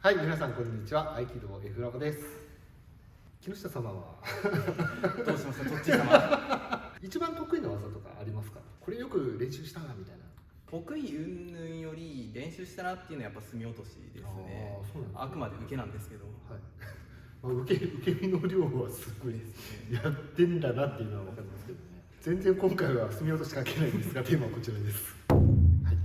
はい、皆さんこんにちは。合気道 F ラボです。木下様はどうしますか、どっち様。一番得意な技とかありますか？これよく練習したなみたいな。得意云々より練習したなっていうのはやっぱ隅落としですね。そうなんですね。あくまで受けなんですけど。はい。まあ、受け身の量はすごいやってんだなっていうのは分かりますけどね。全然今回は隅落とし関係ないんですが、テーマはこちらです。はい、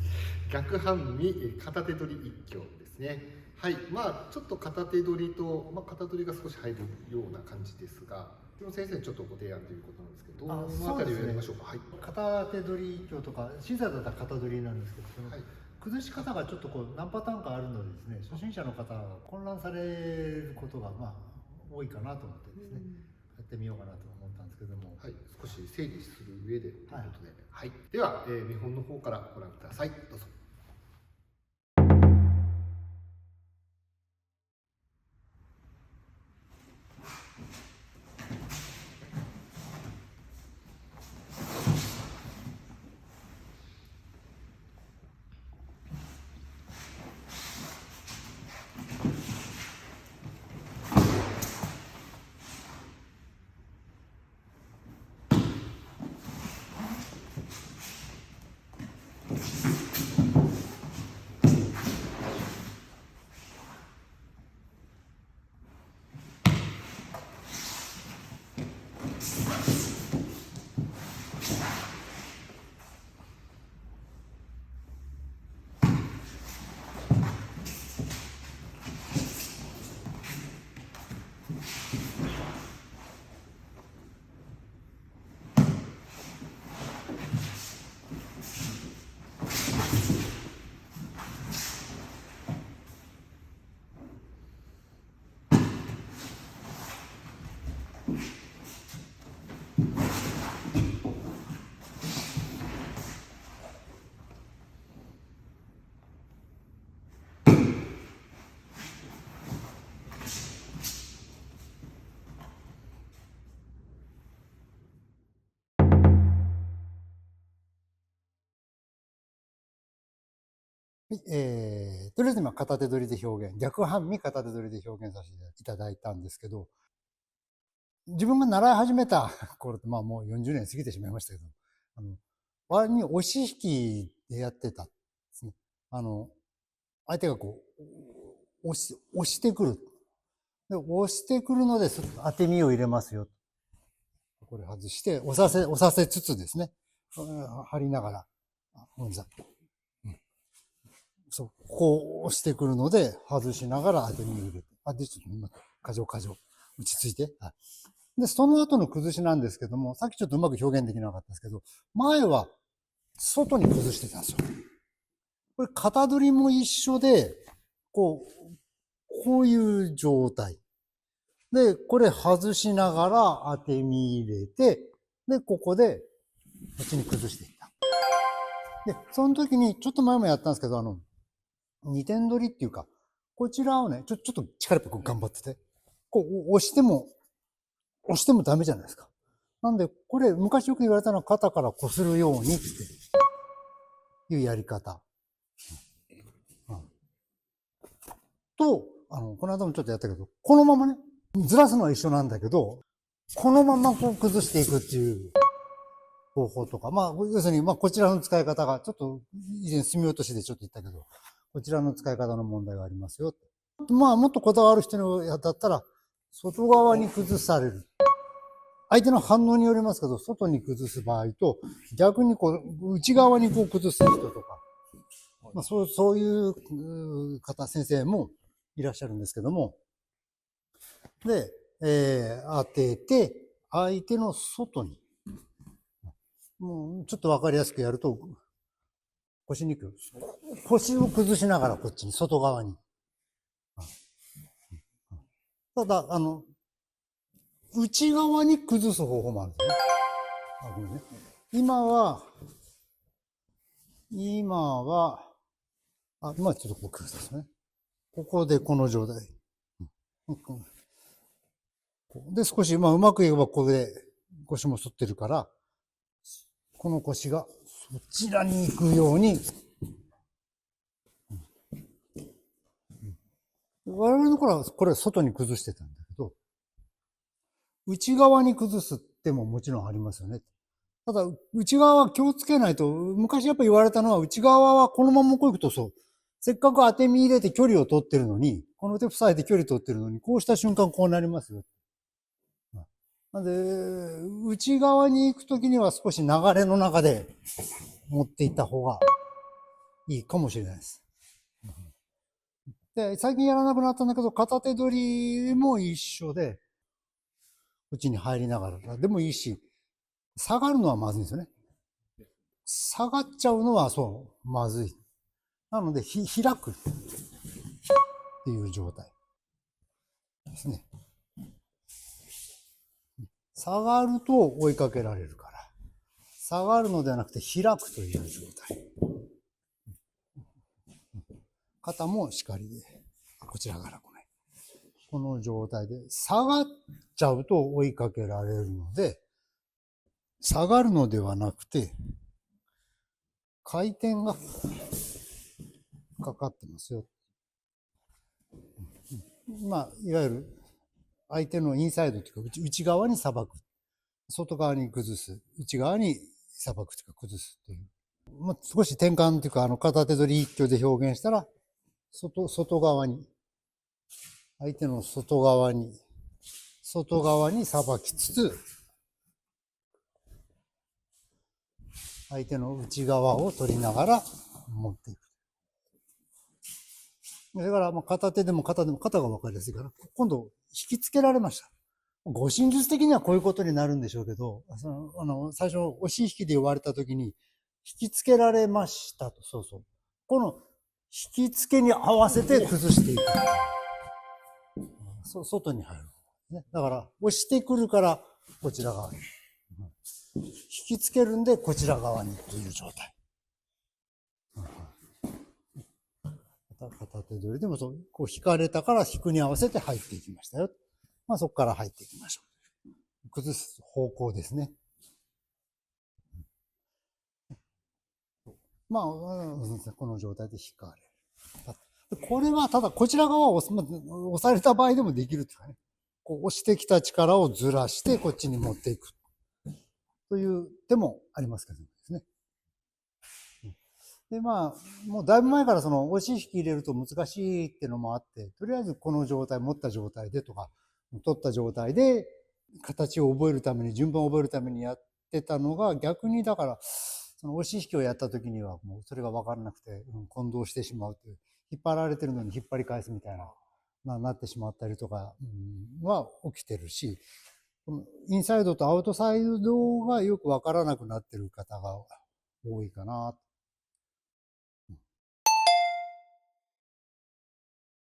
逆半身片手取り一挙ですね。はい、まあちょっと片手取りと、片取りが少し入るような感じですが、先生にちょっとご提案ということなんですけど、どのあたりをやりましょうか。はい、片手取り一挙とか、シザーだったら片取りなんですけど、その崩し方がちょっと何パターンかあるのでですね、初心者の方は混乱されることが多いかなと思ってですね、やってみようかなと思ったんですけども、はい、少し整理する上でということで、はい、では、見本の方からご覧ください。どうぞ。とりあえず今片手取りで表現、逆半身片手取りで表現させていただいたんですけど、自分が習い始めた頃って、もう40年過ぎてしまいましたけど、割に押し引きでやってたんですね。相手が押してくる。で、押してくるので、当て身を入れますよ。これ外して、押させつつですね。張りながら。ごめんなさい。そう、こう押してくるので、外しながら当て身を入れて。で、ちょっと今、過剰。落ち着いて。で、その後の崩しなんですけども、さっきちょっとうまく表現できなかったですけど、前は外に崩してたんですよ。これ、型取りも一緒で、こういう状態。で、これ外しながら当て身入れて、で、ここで、こっちに崩していった。で、その時に、ちょっと前もやったんですけど、二点取りっていうか、こちらをね、ちょっと力っぽく頑張ってて、押してもダメじゃないですか。なんで、これ、昔よく言われたのは肩から擦るようにっていうやり方。と、この間もちょっとやったけど、このままね、ずらすのは一緒なんだけど、このまま崩していくっていう方法とか、要するに、こちらの使い方が、ちょっと、以前隅落としでちょっと言ったけど、こちらの使い方の問題がありますよ。もっとこだわる人だったら、外側に崩される。相手の反応によりますけど、外に崩す場合と、逆に内側に崩す人とか、そういう方、先生もいらっしゃるんですけども、で、当てて、相手の外に、もうちょっとわかりやすくやると、腰を崩しながらこっちに、外側に。ただ、内側に崩す方法もあるんですね。ごめんね。今は、今ちょっとこう崩すですね。ここでこの状態。で、少し、うまく言えばここで腰も反ってるから、この腰がそちらに行くように、我々の頃はこれ外に崩してたんだけど、内側に崩すってももちろんありますよね。ただ、内側は気をつけないと、昔やっぱ言われたのは、内側はこのままこういくとそう、せっかく当て身入れて距離を取ってるのに、この手塞いで距離取ってるのに、こうした瞬間こうなりますよ。なんで、内側に行くときには少し流れの中で持っていった方がいいかもしれないです。で、最近やらなくなったんだけど、片手取りも一緒で、うちに入りながらでもいいし、下がるのはまずいんですよね。下がっちゃうのはそう、まずい。なので、開くっていう状態ですね。下がると追いかけられるから。下がるのではなくて開くという状態。肩もしかりで、こちらから来ない。この状態で下がっちゃうと追いかけられるので、下がるのではなくて、回転がかかってますよ。まあ、いわゆる相手のインサイドというか内側にさばく。外側に崩す。内側にさばくというか崩すという。まあ、少し転換というか、片手取り一挙で表現したら、外側に、相手の外側にさばきつつ、相手の内側を取りながら持っていく。だから、片手でも肩が分かりやすいから、今度引きつけられました。護身術的にはこういうことになるんでしょうけど、最初、押し引きで言われたときに、引きつけられましたと。そうそう。この引きつけに合わせて崩していく。外に入る。ね、だから、押してくるから、こちら側に。引きつけるんで、こちら側にという状態。片手取りでもそう、こう引かれたから引くに合わせて入っていきましたよ。まあそこから入っていきましょう。崩す方向ですね。まあ、この状態で引かれる。これはただこちら側を押された場合でもできるっていうかね。こう押してきた力をずらしてこっちに持っていく。という手もありますけどですね。で、まあ、もうだいぶ前からその押し引き入れると難しいっていうのもあって、とりあえずこの状態、持った状態でとか、取った状態で形を覚えるために、順番を覚えるためにやってたのが、逆にだから、その押し引きをやった時にはもうそれが分からなくて、混同してしまうという、引っ張られてるのに引っ張り返すみたいな、なってしまったりとか、は起きてるし、インサイドとアウトサイドがよく分からなくなってる方が多いかな。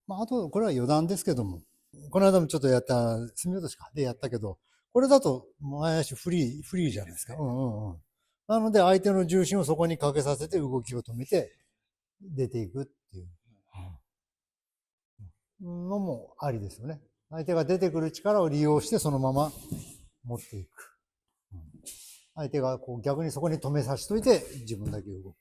まあ、あと、これは余談ですけども、この間もちょっとやった、隅落としかでやったけど、これだと前足フリーじゃないですか。なので、相手の重心をそこにかけさせて動きを止めて出ていくっていうのもありですよね。相手が出てくる力を利用してそのまま持っていく。相手がこう逆にそこに止めさせといて自分だけ動く。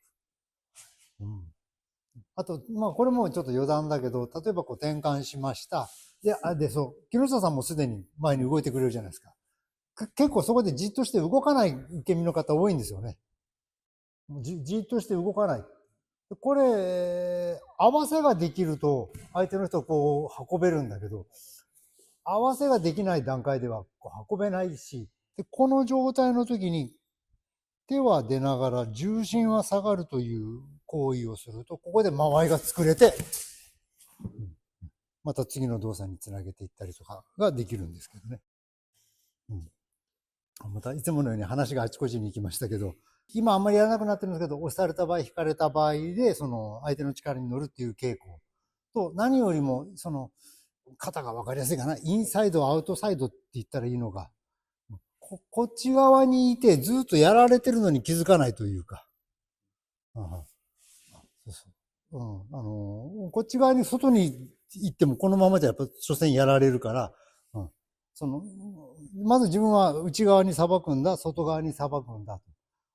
あと、まあこれもちょっと余談だけど、例えばこう転換しました。で、そう、木下さんもすでに前に動いてくれるじゃないですか。結構そこでじっとして動かない受け身の方多いんですよね。じっとして動かない。これ、合わせができると相手の人をこう運べるんだけど、合わせができない段階ではこう運べないし、でこの状態の時に手は出ながら重心は下がるという行為をすると、ここで間合いが作れて、また次の動作につなげていったりとかができるんですけどね。またいつものように話があちこちに行きましたけど、今あんまりやらなくなってるんですけど、押された場合、引かれた場合で、その相手の力に乗るっていう傾向と、何よりもその肩が分かりやすいかな、インサイド、アウトサイドって言ったらいいのが、こっち側にいてずっとやられてるのに気づかないというか、こっち側に外に行ってもこのままじゃやっぱ所詮やられるから、まず自分は内側にさばくんだ、外側にさばくんだと。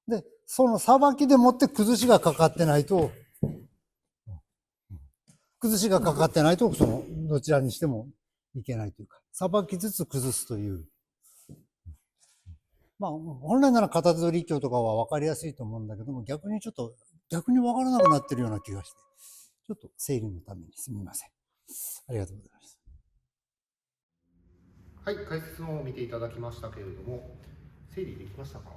で、そのさばきでもって崩しがかかってないと、そのどちらにしてもいけないというか、さばきつつ崩すという。まあ、本来なら片手取り一挙とかは分かりやすいと思うんだけども、逆に分からなくなってるような気がして、ちょっと整理のためにすみません。ありがとうございます。はい、解説も見ていただきましたけれども、整理できましたか？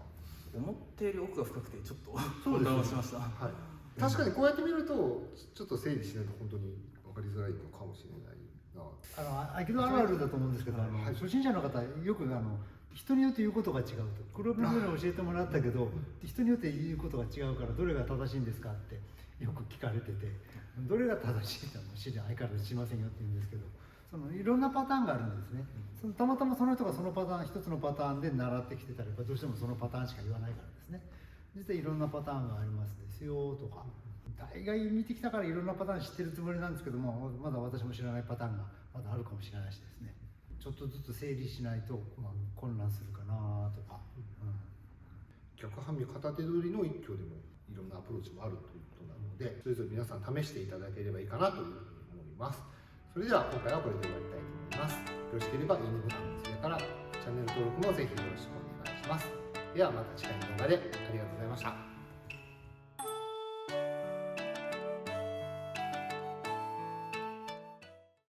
思ったより奥が深くてちょっとそうですね混乱しました。はい、確かにこうやって見るとちょっと整理しないと本当に分かりづらいのかもしれないな。合気道あるあるだと思うんですけど、初心者の方よく人によって言うことが違うと。黒部分で教えてもらったけど、人によって言うことが違うからどれが正しいんですかってよく聞かれてて、どれが正しいって相変わらず知りませんよって言うんですけど、いろんなパターンがあるんですね。たまたまその人がそのパターン、一つのパターンで習ってきてたら、どうしてもそのパターンしか言わないからですね。実はいろんなパターンがありますですよとか、大概見てきたからいろんなパターン知ってるつもりなんですけども、まだ私も知らないパターンがまだあるかもしれないしですね。ちょっとずつ整理しないと、混乱するかなとか、逆半身片手取りの一挙でもいろんなアプローチもあるということなので、それぞれ皆さん試していただければいいかなというふうに思います。それでは今回はこれで終わりたいと思います。よろしければいいねボタン、それからチャンネル登録もぜひよろしくお願いします。ではまた次回の動画でありがとうございました。